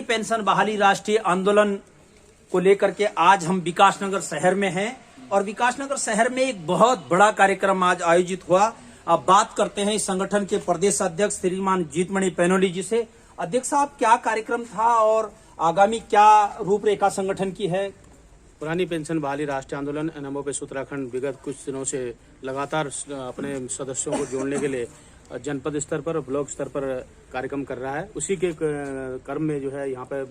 Pension बहाली राष्ट्रीय आंदोलन को लेकर के आज हम विकासनगर शहर में हैं और विकासनगर शहर में एक बहुत बड़ा कार्यक्रम आज आयोजित हुआ। अब बात करते हैं इस संगठन के प्रदेश अध्यक्ष श्रीमान जीतमणि पैनोली जी से। अध्यक्ष साहब, क्या कार्यक्रम था और आगामी क्या रूपरेखा संगठन की है? पुरानी पेंशन बहाली राष्ट्रीय आंदोलन NMOPS उत्तराखंड विगत कुछ दिनों से लगातार अपने सदस्यों को जोड़ने के लिए जनपद स्तर पर और ब्लॉक स्तर पर कार्यक्रम कर रहा है। उसी के क्रम में जो है यहाँ पे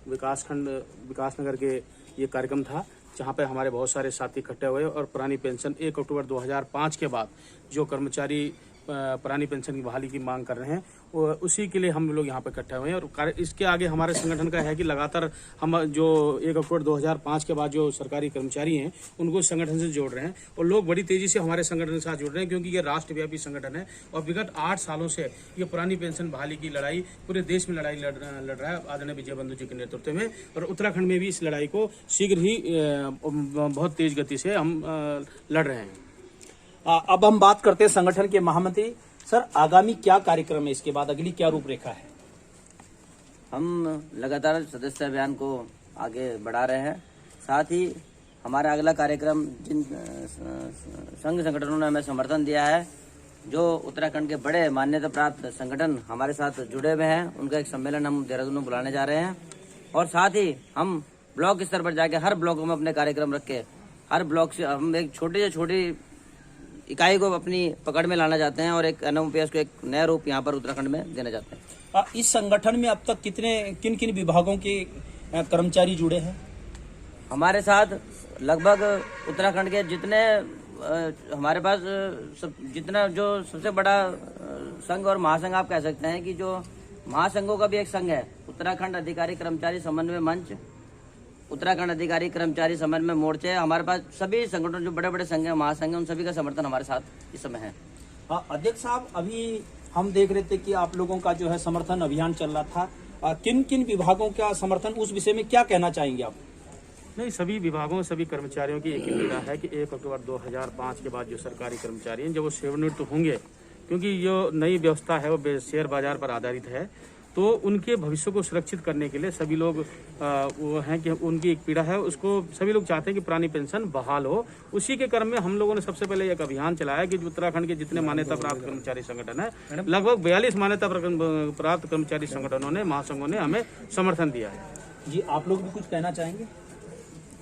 विकासनगर के ये कार्यक्रम था, जहाँ पे हमारे बहुत सारे साथी इकट्ठे हुए और पुरानी पेंशन 1 अक्टूबर 2005 के बाद जो कर्मचारी पुरानी पेंशन की बहाली की मांग कर रहे हैं उसी के लिए हम लोग यहाँ पे इकट्ठे हुए हैं। और इसके आगे हमारे संगठन का है कि लगातार हम जो 1 अक्टूबर 2005 के बाद जो सरकारी कर्मचारी हैं उनको संगठन से जोड़ रहे हैं और लोग बड़ी तेजी से हमारे संगठन के साथ जुड़ रहे हैं, क्योंकि ये राष्ट्रव्यापी संगठन है और विगत 8 सालों से ये पुरानी पेंशन बहाली की लड़ाई पूरे देश में लड़ रहा है आदरणीय विजय बंधु जी के नेतृत्व में। और उत्तराखंड में भी इस लड़ाई को शीघ्र ही बहुत तेज गति से हम लड़ रहे हैं। अब हम बात करते हैं संगठन के महामंत्री सर, आगामी क्या कार्यक्रम है, इसके बाद अगली क्या रूपरेखा है? हम लगातार सदस्य अभियान को आगे बढ़ा रहे हैं। साथ ही हमारा अगला कार्यक्रम जिन संघ संगठनों ने हमें समर्थन दिया है, जो उत्तराखंड के बड़े मान्यता प्राप्त संगठन हमारे साथ जुड़े हुए हैं, उनका एक सम्मेलन हम देहरादून में बुलाने जा रहे हैं। और साथ ही हम ब्लॉक स्तर पर जाके हर ब्लॉक में अपने कार्यक्रम रख के हर ब्लॉक से हम एक छोटी से छोटी इकाई को अपनी पकड़ में लाना चाहते हैं और एक NMOPS को एक नया रूप यहाँ पर उत्तराखंड में देना चाहते हैं। इस संगठन में अब तक किन किन विभागों के कर्मचारी जुड़े हैं? हमारे साथ लगभग उत्तराखंड के जितने हमारे पास जितना जो सबसे बड़ा संघ और महासंघ आप कह सकते हैं कि जो महासंघों का भी एक संघ है, उत्तराखंड अधिकारी कर्मचारी समन्वय मंच, उत्तराखंड अधिकारी कर्मचारी समन्वय मोर्चे। हमारे पास सभी संगठन जो बड़े बड़े संघ हैं, महासंघ, उन सभी का समर्थन हमारे साथ इस समय है। अध्यक्ष साहब, अभी हम देख रहे थे कि आप लोगों का जो है समर्थन अभियान चल रहा था, किन किन विभागों का समर्थन, उस विषय में क्या कहना चाहेंगे आप? नहीं, सभी विभागों सभी कर्मचारियों की एक ही पीड़ा है कि 1 अक्टूबर 2005 के बाद जो सरकारी कर्मचारी हैं जब वो सेवानिवृत्त होंगे, क्योंकि जो नई व्यवस्था है वो शेयर बाजार पर आधारित है, तो उनके भविष्य को सुरक्षित करने के लिए सभी लोग वो हैं कि उनकी एक पीड़ा है, उसको सभी लोग चाहते हैं कि पुरानी पेंशन बहाल हो। उसी के क्रम में हम लोगों ने सबसे पहले एक अभियान चलाया कि उत्तराखंड के जितने मान्यता प्राप्त कर्मचारी संगठन है, लगभग 42 मान्यता प्राप्त कर्मचारी संगठनों ने, महासंघों ने हमें समर्थन दिया है। जी, आप लोग भी कुछ कहना चाहेंगे?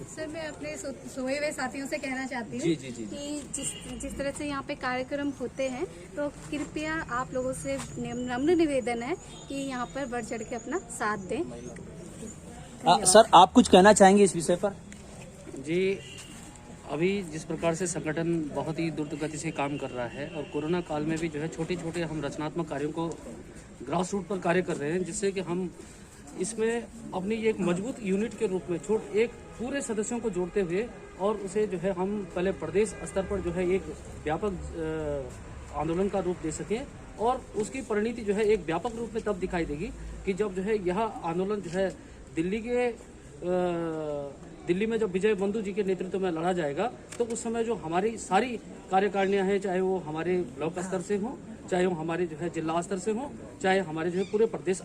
सर, मैं अपने सोए हुए साथियों से कहना चाहती हूँ कि जिस तरह से यहाँ पे कार्यक्रम होते हैं, तो कृपया आप लोगों से नम्र निवेदन है कि यहाँ पर बढ़ चढ़ के अपना साथ दें। सर, आप कुछ कहना चाहेंगे इस विषय पर? जी, अभी जिस प्रकार से संगठन बहुत ही द्रुत गति से काम कर रहा है और कोरोना काल में भी जो है छोटे छोटे हम रचनात्मक कार्यों को ग्रास रूट पर कार्य कर रहे हैं, जिससे कि हम इसमें अपनी एक मजबूत यूनिट के रूप में एक पूरे सदस्यों को जोड़ते हुए और उसे जो है हम पहले प्रदेश स्तर पर जो है एक व्यापक आंदोलन का रूप दे सकें और उसकी परिणति जो है एक व्यापक रूप में तब दिखाई देगी कि जब जो है यह आंदोलन जो है दिल्ली में जब विजय बंधु जी के नेतृत्व में लड़ा जाएगा, तो उस समय जो हमारी सारी कार्यकारिणियां हैं, चाहे वो हमारे ब्लॉक स्तर से हों, चाहे वो हमारे जो है जिला स्तर से हों, चाहे हमारे जो है पूरे प्रदेश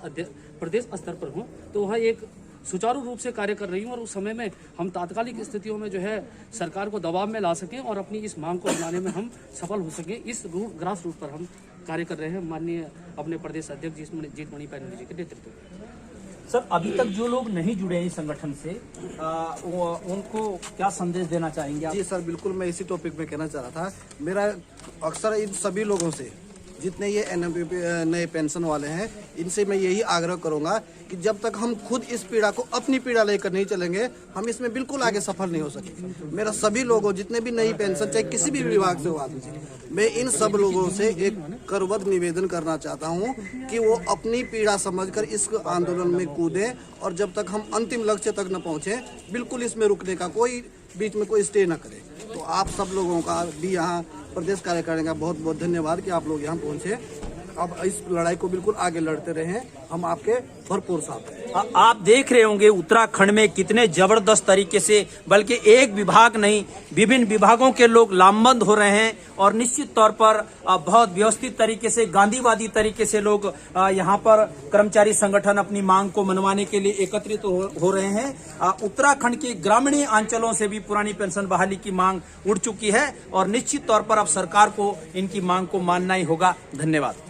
स्तर पर हों, तो वह एक सुचारू रूप से कार्य कर रही हूँ और उस समय में हम तात्कालिक स्थितियों में जो है सरकार को दबाव में ला सकें और अपनी इस मांग को बनाने में हम सफल हो सकें। इस ग्रास रूट पर हम कार्य कर रहे हैं माननीय अपने प्रदेश अध्यक्ष जीतमणि पैनोली जी के नेतृत्व में। सर, अभी तक जो लोग नहीं जुड़े हैं इस संगठन से, उनको क्या संदेश देना चाहेंगे आप? जी सर, बिल्कुल मैं इसी टॉपिक में कहना चाह रहा था। मेरा अक्सर इन सभी लोगों से, जितने ये NMOPS नए पेंशन वाले हैं, इनसे मैं यही आग्रह करूंगा कि जब तक हम खुद इस पीड़ा को अपनी पीड़ा लेकर नहीं चलेंगे, हम इसमें बिल्कुल आगे सफल नहीं हो सकेंगे। मेरा सभी लोगों, जितने भी नई पेंशन चाहे किसी भी विभाग से हो, मैं इन सब लोगों से एक करबद्ध निवेदन करना चाहता हूं कि वो अपनी पीड़ा समझकर इस आंदोलन में कूदें और जब तक हम अंतिम लक्ष्य तक न पहुंचे, बिल्कुल इसमें रुकने का बीच में कोई स्टे न करे। तो आप सब लोगों का भी यहाँ प्रदेश कार्यकारिणी का बहुत बहुत धन्यवाद कि आप लोग यहाँ पहुँचे। अब इस लड़ाई को बिल्कुल आगे लड़ते रहें, हम आपके भरपूर साथ हैं। आप देख रहे होंगे उत्तराखंड में कितने जबरदस्त तरीके से, बल्कि एक विभाग नहीं विभिन्न विभागों के लोग लामबंद हो रहे हैं और निश्चित तौर पर बहुत व्यवस्थित तरीके से गांधीवादी तरीके से लोग यहाँ पर कर्मचारी संगठन अपनी मांग को मनवाने के लिए एकत्रित हो रहे हैं। उत्तराखंड के ग्रामीण अंचलों से भी पुरानी पेंशन बहाली की मांग उठ चुकी है और निश्चित तौर पर अब सरकार को इनकी मांग को मानना ही होगा। धन्यवाद।